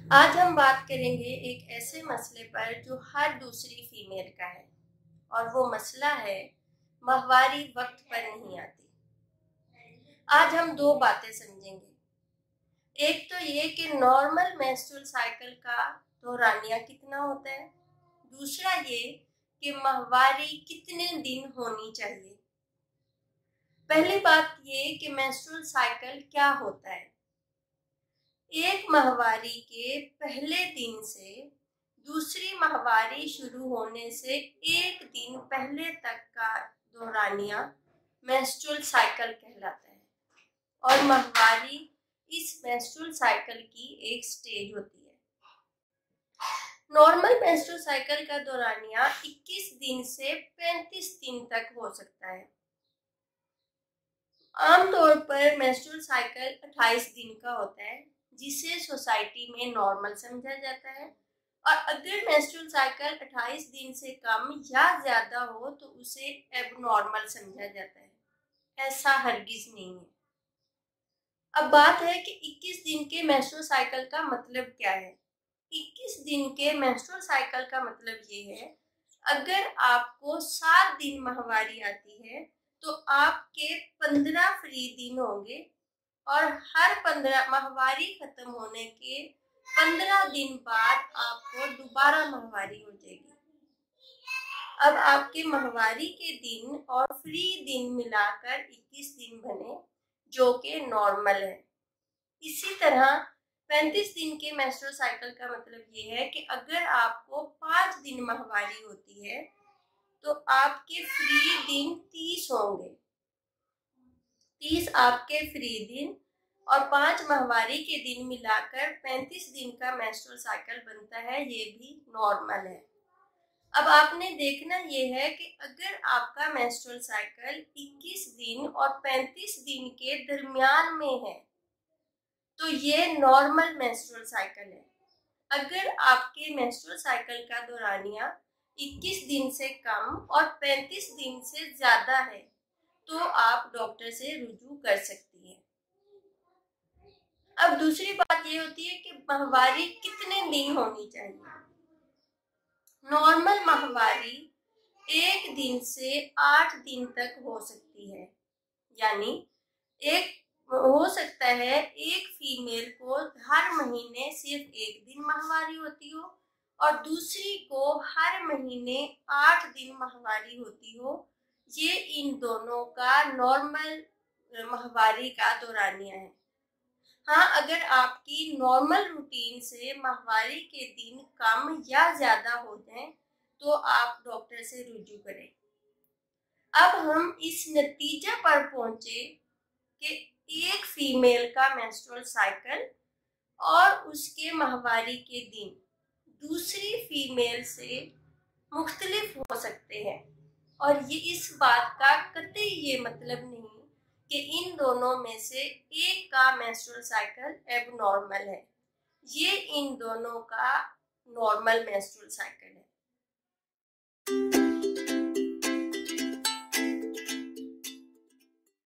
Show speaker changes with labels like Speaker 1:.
Speaker 1: आज हम बात करेंगे एक ऐसे मसले पर जो हर दूसरी फीमेल का है और वो मसला है माहवारी वक्त पर नहीं आती। आज हम दो बातें समझेंगे। एक तो ये कि नॉर्मल मेंस्ट्रुअल साइकिल का दौरानिया कितना होता है। दूसरा ये कि माहवारी कितने दिन होनी चाहिए। पहली बात ये कि मेंस्ट्रुअल साइकिल क्या होता है। एक माहवारी के पहले दिन से दूसरी माहवारी शुरू होने से एक दिन पहले तक का दौरानिया मेंस्ट्रुअल साइकिल कहलाता है और माहवारी इस मेंस्ट्रुअल साइकिल की एक स्टेज होती है। नॉर्मल मेंस्ट्रुअल साइकिल का दौरानिया 21 दिन से 35 दिन तक हो सकता है। आमतौर पर मेंस्ट्रुअल साइकिल 28 दिन का होता है जिसे सोसाइटी में नॉर्मल समझा जाता है, और अगर मेंस्ट्रुअल साइकिल 28 दिन से कम या ज्यादा हो तो उसे एबनॉर्मल समझा जाता है। ऐसा हरगिज नहीं है। अब बात है कि 21 दिन के मेंस्ट्रुअल साइकिल का मतलब क्या है। 21 दिन के मेंस्ट्रुअल साइकिल का मतलब ये है, अगर आपको 7 दिन माहवारी आती है तो आपके 15 फ्री दिन होंगे और हर 15 माहवारी खत्म होने के 15 दिन बाद आपको दोबारा माहवारी हो जाएगी। अब आपके माहवारी के दिन और फ्री दिन मिलाकर 21 दिन बने जो कि नॉर्मल है। इसी तरह 35 दिन के मेंस्ट्रुअल साइकिल का मतलब ये है कि अगर आपको 5 दिन माहवारी होती है तो आपके फ्री दिन 30 होंगे। 30 आपके फ्री दिन और 5 माहवारी के दिन मिलाकर 35 दिन का मेंस्ट्रुअल साइकिल बनता है। ये भी नॉर्मल है। अब आपने देखना ये है कि अगर आपका मेंस्ट्रुअल साइकिल 21 दिन और 35 दिन के दरमियान में है तो ये नॉर्मल मेंस्ट्रुअल साइकिल है। अगर आपके मेंस्ट्रुअल साइकिल का दौरानिया 21 दिन से कम और 35 दिन से ज्यादा है तो आप डॉक्टर से रुजू कर सकती हैं। अब दूसरी बात ये होती है कि माहवारी कितने दिन होनी चाहिए। नॉर्मल माहवारी 1 दिन से 8 दिन तक हो सकती है। यानी एक हो सकता है एक फीमेल को हर महीने सिर्फ 1 दिन माहवारी होती हो और दूसरी को हर महीने 8 दिन माहवारी होती हो। ये इन दोनों का नॉर्मल माहवारी का दौरानिया है। हाँ, अगर आपकी नॉर्मल रूटीन से माहवारी के दिन कम या ज्यादा हो जाएं तो आप डॉक्टर से रुजू करें। अब हम इस नतीजे पर पहुंचे कि एक फीमेल का मेंस्ट्रुअल साइकिल और उसके माहवारी के दिन दूसरी फीमेल से मुख्तलिफ हो सकते हैं, और ये इस बात का कतई ये मतलब नहीं कि इन दोनों में से एक का मेंस्ट्रुअल साइकिल एबनॉर्मल है। ये इन दोनों का नॉर्मल मेंस्ट्रुअल साइकिल है।